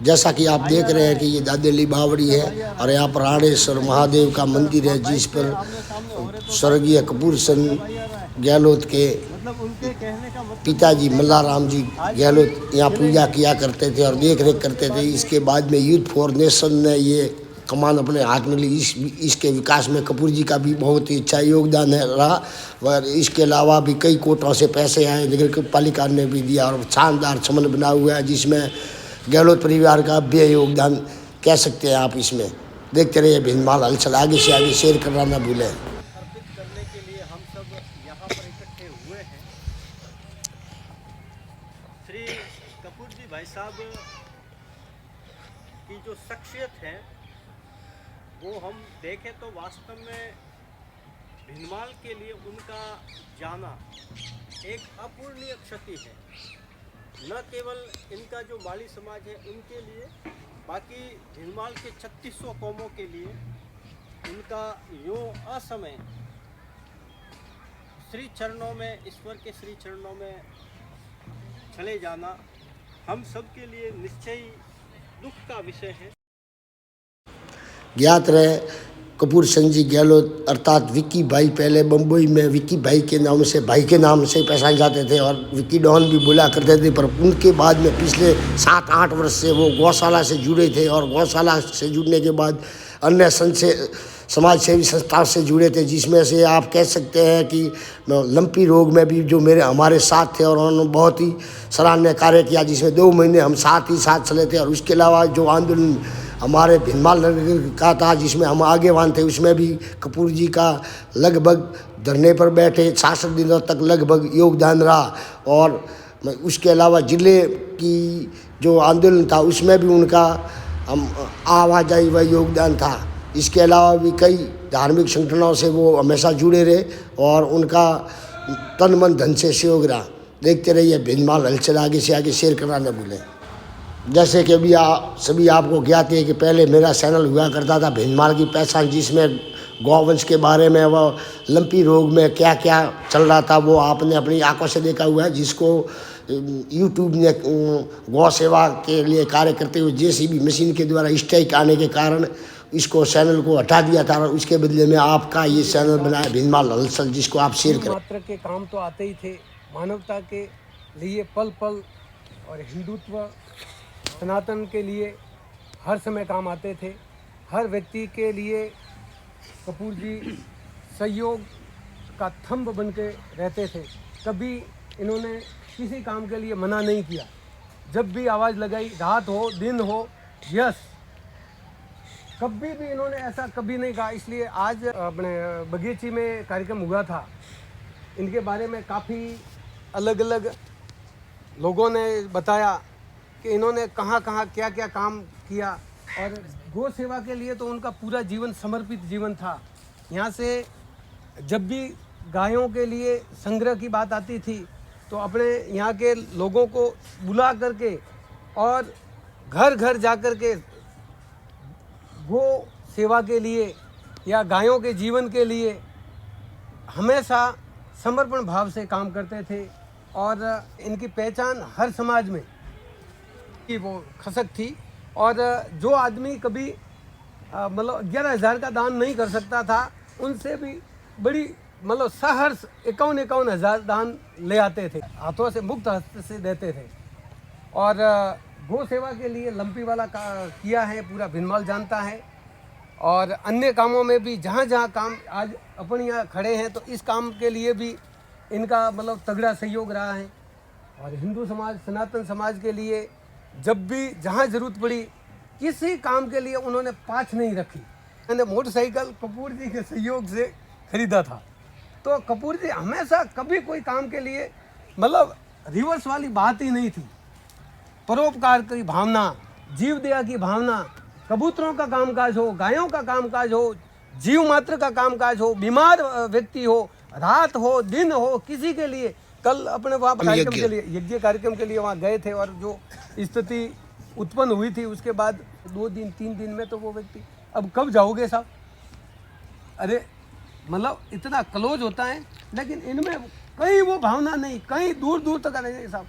जैसा कि आप देख रहे हैं कि ये दादेली बावड़ी है और यहाँ पर राणेश्वर महादेव का मंदिर है, जिस पर स्वर्गीय कपूर सिंह गहलोत के पिताजी मल्लाराम जी गहलोत यहाँ पूजा किया करते थे और देख रेख करते थे। इसके बाद में यूथ फॉर नेशन ने ये कमान अपने हाथ में ली। इसके विकास में कपूर जी का भी बहुत ही अच्छा योगदान है रहा। और इसके अलावा भी कई कोटों से पैसे आए, नगर पालिका ने भी दिया और शानदार समन बना हुआ है, जिसमें गहलोत परिवार का भी योगदान कह सकते हैं आप। इसमें देखते रहिए भिंडमाल हलचल, आगे से आगे शेयर करना ना भूलें। अर्पित करने के लिए हम सब यहाँ पर इकट्ठे हुए हैं। श्री कपूर जी भाई साहब की जो शख्सियत है वो हम देखें तो वास्तव में भिंडमाल के लिए उनका जाना एक अपूरणीय क्षति है। न केवल इनका जो माली समाज है उनके लिए, बाकी भिंडमाल के 3600 कौमों के लिए उनका यूँ असमय श्री चरणों में, ईश्वर के श्री चरणों में चले जाना हम सब के लिए निश्चय ही दुख का विषय है। ज्ञात रहे कपूर सिंह जी गहलोत अर्थात विक्की भाई पहले बम्बई में विक्की भाई के नाम से, भाई के नाम से पहचाने जाते थे और विक्की डॉन भी बोला करते थे। पर उनके बाद में पिछले 7-8 वर्ष से वो गौशाला से जुड़े थे और गौशाला से जुड़ने के बाद अन्य समाज सेवी संस्थाओं से जुड़े थे, जिसमें से आप कह सकते हैं कि लंपी रोग में भी जो हमारे साथ थे और उन्होंने बहुत ही सराहनीय कार्य किया, जिसमें 2 महीने हम साथ चले थे। और उसके अलावा जो आंदोलन हमारे भिंडमाल नगर का था जिसमें हम आगेवान थे, उसमें भी कपूर जी का लगभग धरने पर बैठे 66 दिनों तक लगभग योगदान रहा। और उसके अलावा ज़िले की जो आंदोलन था उसमें भी उनका आवाजाही व योगदान था। इसके अलावा भी कई धार्मिक संगठनों से वो हमेशा जुड़े रहे और उनका तन मन धन से सहयोग रहा। देखते रहिए भिंडमाल हलचल, आगे से आगे शेयर करना न भूलें। जैसे कि अभी सभी आपको ज्ञात है कि पहले मेरा चैनल हुआ करता था भिंडमाल की पहचान, जिसमें गौवंश के बारे में, वह लंपी रोग में क्या क्या चल रहा था वो आपने अपनी आंखों से देखा हुआ है। जिसको यूट्यूब ने गौ सेवा के लिए कार्य करते हुए जेसीबी मशीन के द्वारा स्ट्राइक आने के कारण इसको चैनल को हटा दिया था और उसके बदले में आपका ये चैनल बनाया भिंडमाल हलचल, जिसको आप शेयर करें। मात्र के काम तो आते ही थे, मानवता के लिए पल पल और हिंदुत्व सनातन के लिए हर समय काम आते थे। हर व्यक्ति के लिए कपूर जी सहयोग का थंब बन के रहते थे। कभी इन्होंने किसी काम के लिए मना नहीं किया। जब भी आवाज़ लगाई, रात हो दिन हो, यस, कभी भी इन्होंने ऐसा कभी नहीं कहा। इसलिए आज अपने बगीची में कार्यक्रम हुआ था, इनके बारे में काफ़ी अलग अलग लोगों ने बताया कि इन्होंने कहाँ कहाँ क्या क्या काम किया। और गौ सेवा के लिए तो उनका पूरा जीवन समर्पित जीवन था। यहाँ से जब भी गायों के लिए संग्रह की बात आती थी तो अपने यहाँ के लोगों को बुला करके और घर घर जा कर के गो सेवा के लिए या गायों के जीवन के लिए हमेशा समर्पण भाव से काम करते थे। और इनकी पहचान हर समाज में की वो खसक थी। और जो आदमी कभी मतलब 11,000 का दान नहीं कर सकता था, उनसे भी बड़ी मतलब सहर्ष 51,000 दान ले आते थे, हाथों से मुक्त हस्त से देते थे। और गौ सेवा के लिए लंपी वाला किया है, पूरा भिंडमाल जानता है। और अन्य कामों में भी जहाँ जहाँ काम आज अपन यहाँ खड़े हैं तो इस काम के लिए भी इनका मतलब तगड़ा सहयोग रहा है। और हिंदू समाज, सनातन समाज के लिए जब भी जहाँ ज़रूरत पड़ी किसी काम के लिए उन्होंने पाछ नहीं रखी। मैंने मोटरसाइकिल कपूर जी के सहयोग से खरीदा था। तो कपूर जी हमेशा कभी कोई काम के लिए मतलब रिवर्स वाली बात ही नहीं थी। परोपकार की भावना, जीव दया की भावना, कबूतरों का कामकाज हो, गायों का कामकाज हो, जीव मात्र का कामकाज हो, बीमार व्यक्ति हो, रात हो दिन हो, किसी के लिए। कल अपने वहाँ कार्यक्रम के लिए, यज्ञ कार्यक्रम के लिए वहाँ गए थे और जो स्थिति उत्पन्न हुई थी उसके बाद 2 दिन 3 दिन में तो वो व्यक्ति, अब कब जाओगे साहब, अरे मतलब इतना क्लोज होता है। लेकिन इनमें कहीं वो भावना नहीं, कहीं दूर दूर तक नहीं साहब।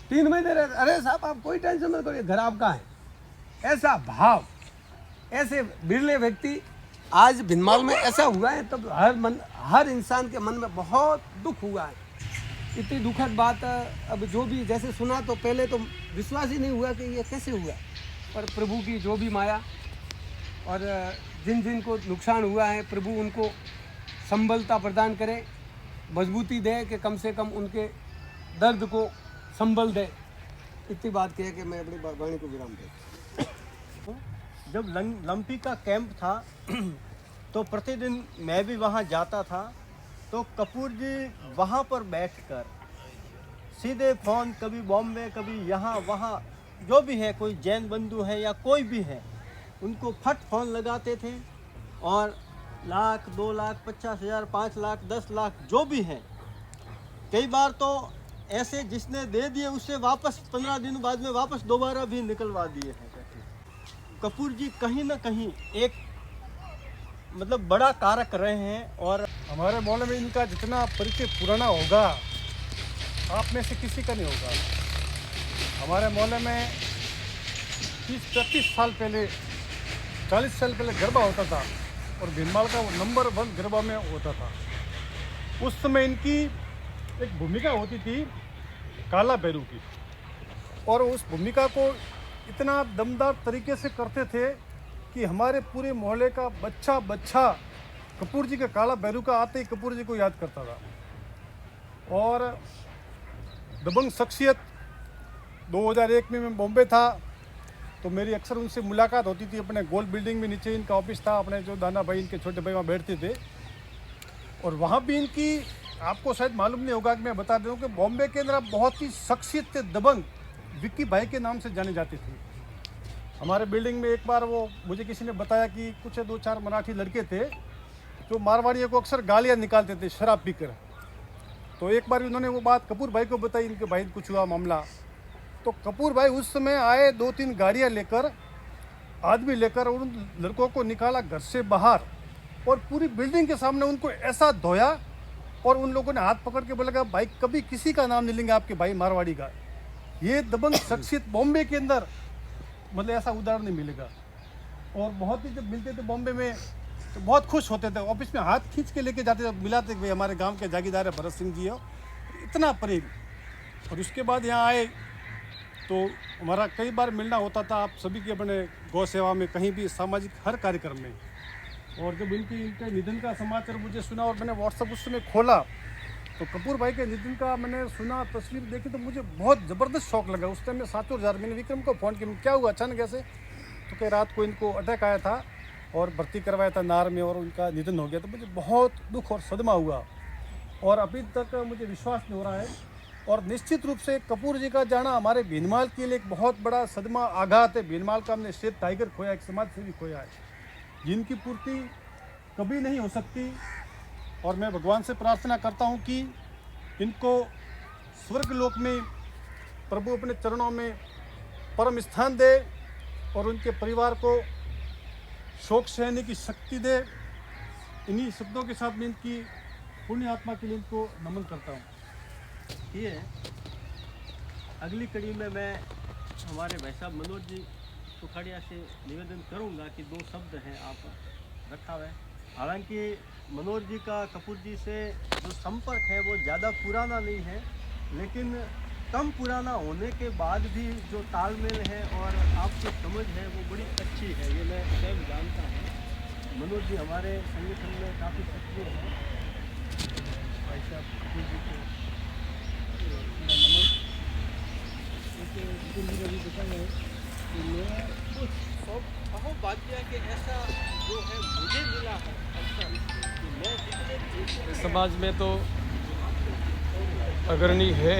3 महीने रहे, अरे साहब आप कोई टेंशन मत करिए, घर आपका है। ऐसा भाव, ऐसे बिरले व्यक्ति आज भिनमाल में ऐसा हुआ है, तब हर इंसान के मन में बहुत दुख हुआ है। इतनी दुखद बात अब जो भी जैसे सुना तो पहले तो विश्वास ही नहीं हुआ कि ये कैसे हुआ, पर प्रभु की जो भी माया और जिन जिन को नुकसान हुआ है प्रभु उनको संबलता प्रदान करे, मजबूती दे कि कम से कम उनके दर्द को संबल दे। इतनी बात कह के मैं अपनी वाणी को विराम दे। जब लंपी का कैंप था तो प्रतिदिन मैं भी वहाँ जाता था, तो कपूर जी वहाँ पर बैठकर सीधे फ़ोन, कभी बॉम्बे कभी यहाँ वहाँ, जो भी है, कोई जैन बंधु है या कोई भी है, उनको फट फ़ोन लगाते थे और लाख, 2 लाख, 50,000, 5 लाख, 10 लाख जो भी है, कई बार तो ऐसे जिसने दे दिए उससे वापस 15 दिन बाद में वापस दोबारा भी निकलवा दिए हैं। कपूर जी कहीं ना कहीं एक मतलब बड़ा कारक रहे हैं, और हमारे मोहल्ले में इनका जितना परिचय पुराना होगा आप में से किसी का नहीं होगा। हमारे मोहल्ले में 30-35 साल पहले, 40 साल पहले गरबा होता था और भिनमाल का वो नंबर 1 गरबा में होता था। उस समय इनकी एक भूमिका होती थी काला भैरू की, और उस भूमिका को इतना दमदार तरीके से करते थे कि हमारे पूरे मोहल्ले का बच्चा बच्चा कपूर जी के काला भैरू का आते ही कपूर जी को याद करता था। और दबंग शख्सियत 2001 में मैं बॉम्बे था तो मेरी अक्सर उनसे मुलाकात होती थी। अपने गोल्ड बिल्डिंग में नीचे इनका ऑफिस था, अपने जो दाना भाई इनके छोटे भाई वहाँ बैठते थे, और वहाँ भी इनकी, आपको शायद मालूम नहीं होगा कि मैं बता दूँ कि बॉम्बे के अंदर बहुत ही शख्सियत थे, दबंग विक्की भाई के नाम से जाने जाते थे। हमारे बिल्डिंग में एक बार वो मुझे किसी ने बताया कि कुछ 2-4 मराठी लड़के थे जो मारवाड़ियों को अक्सर गालियाँ निकालते थे शराब पीकर। तो एक बार उन्होंने वो बात कपूर भाई को बताई, इनके भाई कुछ हुआ मामला। तो कपूर भाई उस समय आए, 2-3 गाड़ियाँ लेकर, आदमी लेकर, उन लड़कों को निकाला घर से बाहर और पूरी बिल्डिंग के सामने उनको ऐसा धोया, और उन लोगों ने हाथ पकड़ के बोला भाई कभी किसी का नाम नहीं लेंगे आपके भाई मारवाड़ी का। ये दबंग शख्सियत बॉम्बे के अंदर मतलब ऐसा उदाहरण नहीं मिलेगा। और बहुत ही जब मिलते थे बॉम्बे में तो बहुत खुश होते थे, ऑफिस में हाथ खींच के लेके जाते थे, मिलाते भाई हमारे गांव के जागीरदार है भरत सिंह जी हो, इतना प्रेम। और उसके बाद यहाँ आए तो हमारा कई बार मिलना होता था आप सभी के अपने गौ सेवा में, कहीं भी सामाजिक हर कार्यक्रम में। और जब इनके निधन का समाचार मुझे सुना और मैंने व्हाट्सअप उस समय खोला तो कपूर भाई के निधन का मैंने सुना, तस्वीर देखी, तो मुझे बहुत ज़बरदस्त शौक लगा। उस टाइम में 7 मैंने विक्रम को फ़ोन किया, क्या हुआ अचानक ऐसे, तो कह रात को इनको अटैक आया था और भर्ती करवाया था नार में और उनका निधन हो गया। तो मुझे बहुत दुख और सदमा हुआ और अभी तक मुझे विश्वास नहीं हो रहा है। और निश्चित रूप से कपूर जी का जाना हमारे भीनमाल के लिए एक बहुत बड़ा सदमा आघात है। भीनमाल का हमने शेर टाइगर खोया, एक समाज सेवी खोया है जिनकी पूर्ति कभी नहीं हो सकती। और मैं भगवान से प्रार्थना करता हूँ कि इनको स्वर्ग लोक में प्रभु अपने चरणों में परम स्थान दे और उनके परिवार को शोक सहने की शक्ति दे। इन्हीं शब्दों के साथ मैं इनकी पुण्य आत्मा के लिए इनको नमन करता हूँ। ये अगली कड़ी में मैं हमारे भाई साहब मनोज जी सुखाड़िया से निवेदन करूंगा कि 2 शब्द हैं आप रखा हुआ है। हालांकि मनोज जी का कपूर जी से जो संपर्क है वो ज़्यादा पुराना नहीं है, लेकिन कम पुराना होने के बाद भी जो तालमेल है और आपकी समझ है वो बड़ी अच्छी है, ये मैं स्वयं जानता हूँ। मनोज जी हमारे संगठन में काफ़ी सक्रिय हैं। भाई साहब कपूर जी को नमन। अभी बताया कि मेरा कुछ सौभाग्य के ऐसा जो है मुझे मिला है अवसर कि मैं जितने समाज में तो अग्रणी है,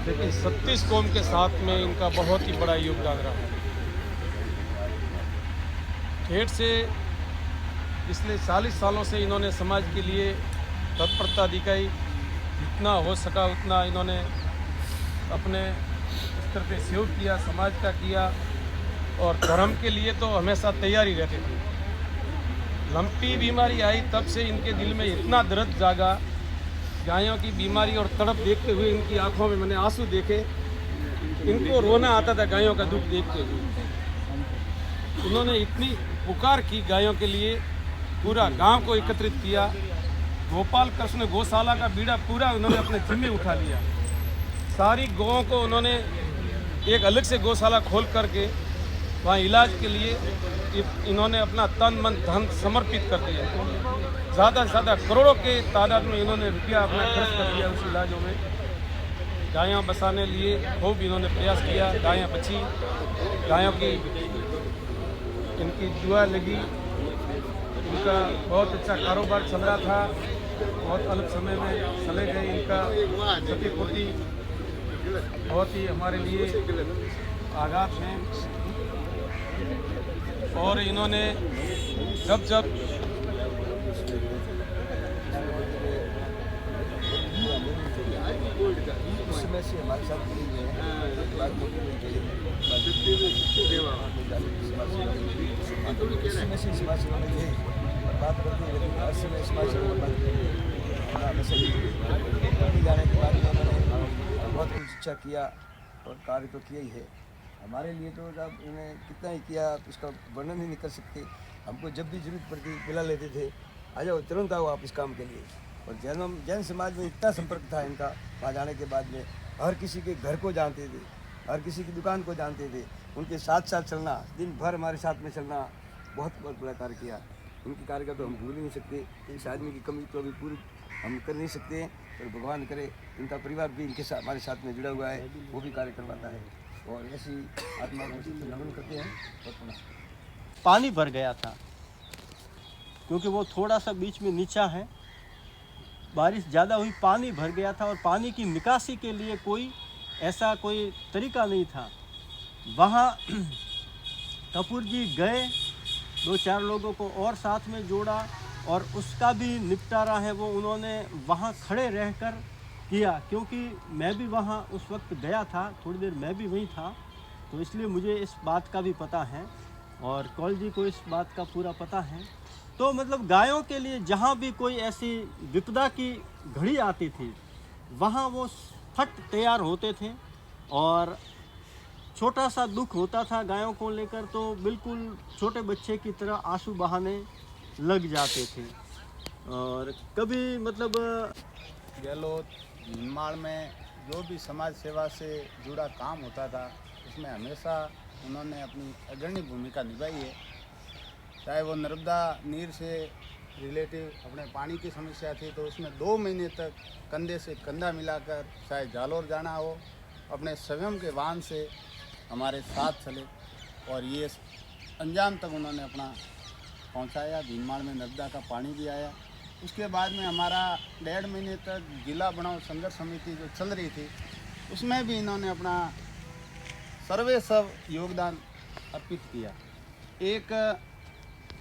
लेकिन 36 कौम के साथ में इनका बहुत ही बड़ा योगदान रहा। ठेठ से पिछले 40 सालों से इन्होंने समाज के लिए तत्परता दिखाई, जितना हो सका उतना इन्होंने अपने स्तर पे सेव किया, समाज का किया, और धर्म के लिए तो हमेशा तैयारी रहते थे। लंपी बीमारी आई तब से इनके दिल में इतना दर्द जागा, गायों की बीमारी और तड़प देखते हुए इनकी आंखों में मैंने आंसू देखे। इनको रोना आता था गायों का दुख देखते हुए। उन्होंने इतनी पुकार की गायों के लिए, पूरा गांव को एकत्रित किया। गोपाल कृष्ण गौशाला का बीड़ा पूरा उन्होंने अपने जिम्मे उठा लिया। सारी गौओं को उन्होंने एक अलग से गौशाला खोल करके वहाँ इलाज के लिए इन्होंने अपना तन मन धन समर्पित कर दिया। ज़्यादा से ज़्यादा करोड़ों के तादाद में इन्होंने रुपया अपना खर्च कर दिया उस इलाजों में। गायों बसाने लिए खूब इन्होंने प्रयास किया। गायें बची, गायों की इनकी दुआ लगी, इनका बहुत अच्छा कारोबार चल रहा था। बहुत अल्प समय में चले गए। इनका क्षतिपूर्ति बहुत ही हमारे लिए आघात है। और इन्होंने जब उस समय से हमारे साथ जुड़ी हुई है। एक बार मोदी में गई, उस समय से समाज सेवा में गए और बात करते हुए हर समय समाज सेवा में बात करते जाने के बाद में मैंने बहुत कुछ शिक्षा किया और कार्य तो किया ही है। हमारे लिए तो जब उन्हें कितना ही किया उसका वर्णन ही नहीं कर सकते। हमको जब भी जरूरत पड़ती बुला लेते थे, आ जाओ तुरंत आओ आप इस काम के लिए। और जैन समाज में इतना संपर्क था इनका, वहाँ जाने के बाद में हर किसी के घर को जानते थे, हर किसी की दुकान को जानते थे। उनके साथ साथ चलना, दिन भर हमारे साथ में चलना, बहुत बड़ा कार्य किया। उनके कार्य का तो हम भूल ही नहीं सकते। इस आदमी की कमी तो अभी पूरी हम कर नहीं सकते, और भगवान करे इनका परिवार भी इनके साथ हमारे साथ में जुड़ा हुआ है, वो भी कार्य करवाता है। और ऐसी आत्मा को नमन करते हैं। और पुनः पानी भर गया था, क्योंकि वो थोड़ा सा बीच में नीचा है। बारिश ज़्यादा हुई, पानी भर गया था और पानी की निकासी के लिए ऐसा कोई तरीका नहीं था। वहाँ कपूर जी गए, 2-4 लोगों को और साथ में जोड़ा और उसका भी निपटारा है वो उन्होंने वहाँ खड़े रहकर किया। क्योंकि मैं भी वहाँ उस वक्त गया था, थोड़ी देर मैं भी वहीं था, तो इसलिए मुझे इस बात का भी पता है और कौल जी को इस बात का पूरा पता है। तो मतलब गायों के लिए जहाँ भी कोई ऐसी विपदा की घड़ी आती थी, वहाँ वो फट तैयार होते थे। और छोटा सा दुख होता था गायों को लेकर तो बिल्कुल छोटे बच्चे की तरह आंसू बहाने लग जाते थे। और कभी मतलब गहलोत भीनमाल में जो भी समाज सेवा से जुड़ा काम होता था, उसमें हमेशा उन्होंने अपनी अग्रणी भूमिका निभाई है। चाहे वो नर्मदा नीर से रिलेटिव अपने पानी की समस्या थी, तो उसमें 2 महीने तक कंधे से कंधा मिलाकर चाहे जालोर जाना हो, अपने स्वयं के वाहन से हमारे साथ चले और ये अंजाम तक उन्होंने अपना पहुंचाया। भीनमाल में नर्मदा का पानी भी आया। उसके बाद में हमारा 1.5 महीने तक जिला बनाओ संघर्ष समिति जो चल रही थी, उसमें भी इन्होंने अपना सर्वेसर्व योगदान अर्पित किया। एक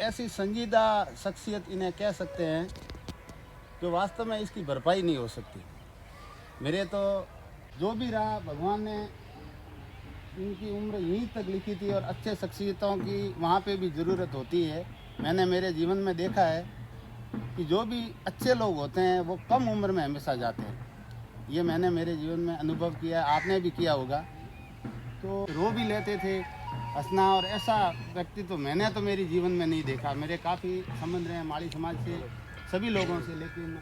ऐसी संजीदा शख्सियत इन्हें कह सकते हैं जो वास्तव में इसकी भरपाई नहीं हो सकती। मेरे तो जो भी रहा, भगवान ने इनकी उम्र यहीं तक लिखी थी और अच्छे शख्सियतों की वहाँ पे भी ज़रूरत होती है। मैंने मेरे जीवन में देखा है कि जो भी अच्छे लोग होते हैं वो कम उम्र में हमेशा जाते हैं। ये मैंने मेरे जीवन में अनुभव किया, आपने भी किया होगा। तो रो भी लेते थे, हंसना, और ऐसा व्यक्ति तो मैंने तो मेरे जीवन में नहीं देखा। मेरे काफ़ी संबंध रहे माली समाज से, सभी लोगों से, लेकिन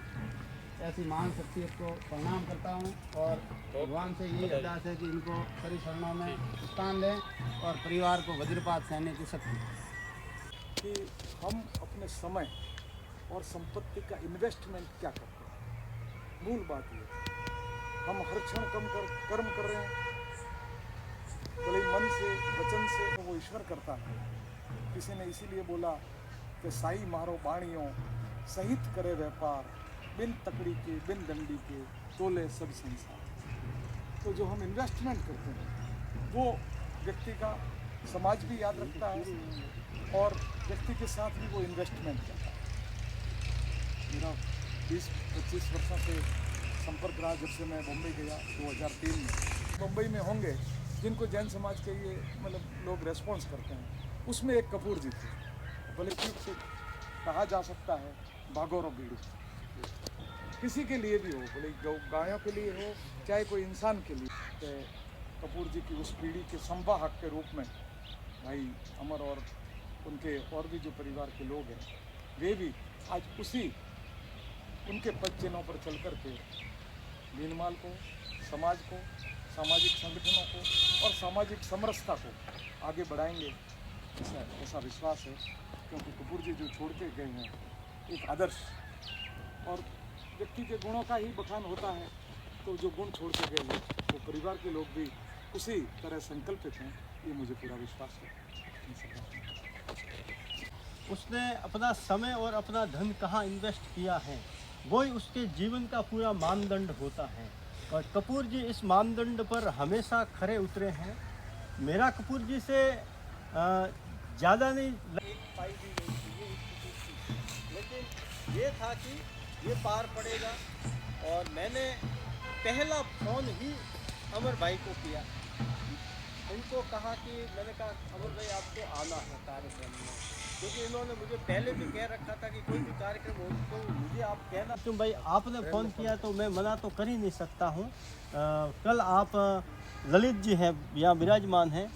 ऐसी महान शख्सियत को प्रणाम करता हूँ और भगवान से यही अरदास है कि इनको सभी शरणों में स्थान दें और परिवार को वज्रपात सहने की शक्ति। कि हम अपने समय और संपत्ति का इन्वेस्टमेंट क्या करते हैं, मूल बात ये। हम हर क्षण कर्म कर रहे हैं, भले मन से, वचन से, तो वो ईश्वर करता है। किसी ने इसीलिए बोला कि साई मारो बाणियों सहित करे व्यापार, बिन तकड़ी के बिन दंडी के तोले सब संसार। तो जो हम इन्वेस्टमेंट करते हैं वो व्यक्ति का समाज भी याद रखता है और व्यक्ति के साथ भी वो इन्वेस्टमेंट करता है। मेरा 20-25 वर्षों से संपर्क रहा जब से मैं बम्बई गया 2003 में। बम्बई में होंगे जिनको जैन समाज के ये मतलब लोग रेस्पॉन्स करते हैं, उसमें एक कपूर जी थे। भले से कहा जा सकता है भागोरो बीड़ू, किसी के लिए भी हो, भले गायों के लिए हो चाहे कोई इंसान के लिए। कपूर जी की उस पीढ़ी के संवाहक के रूप में भाई अमर और उनके और भी जो परिवार के लोग हैं वे भी आज उनके पद चिन्हों पर चल कर के भीनमाल को, समाज को, सामाजिक संगठनों को और सामाजिक समरसता को आगे बढ़ाएंगे, ऐसा विश्वास है। क्योंकि कपूर जी जो छोड़ के गए हैं एक आदर्श, और व्यक्ति के गुणों का ही बखान होता है, तो जो गुण छोड़ के गए हैं वो परिवार के लोग भी उसी तरह संकल्पित हैं, ये मुझे पूरा विश्वास है। उसने अपना समय और अपना धन कहाँ इन्वेस्ट किया है वही उसके जीवन का पूरा मानदंड होता है, और कपूर जी इस मानदंड पर हमेशा खरे उतरे हैं। मेरा कपूर जी से ज़्यादा नहीं पाई भी नहीं थी, ये स्थिति थी, लेकिन ये था कि ये पार पड़ेगा। और मैंने पहला फ़ोन ही अमर भाई को किया, उनको कहा कि मैंने कहा अमर भाई आपको आना है कार्यक्रम में, क्योंकि इन्होंने मुझे पहले भी कह रखा था कि कोई भी कार्यक्रम हो तो मुझे आप कहना। क्यों भाई आपने फ़ोन किया तो मैं मना तो कर ही नहीं सकता हूँ। कल आप ललित जी हैं या विराजमान हैं,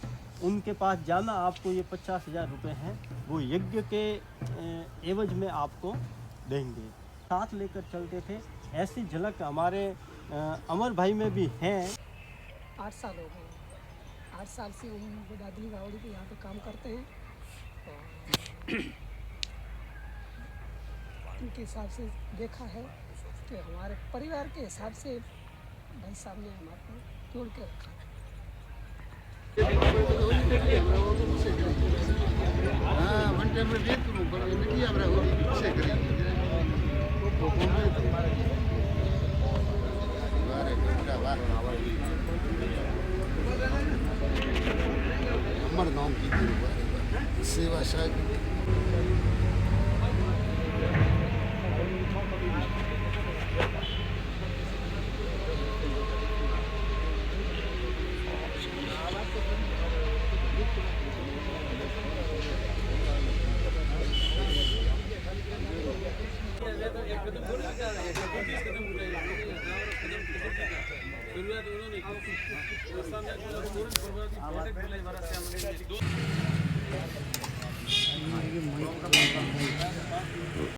उनके पास जाना, आपको ये 50,000 रुपये हैं वो यज्ञ के एवज में आपको देंगे। साथ लेकर चलते थे, ऐसी झलक हमारे अमर भाई में भी हैं। 8 साल हो गए, 8 साल से हम दादरी गावड़ी पे यहाँ पे काम करते हैं, और उनके हिसाब से देखा है कि हमारे परिवार के हिसाब से भाई साहब ने हमारे को जोड़ के रखा है। अमर नाम की सेवा शायद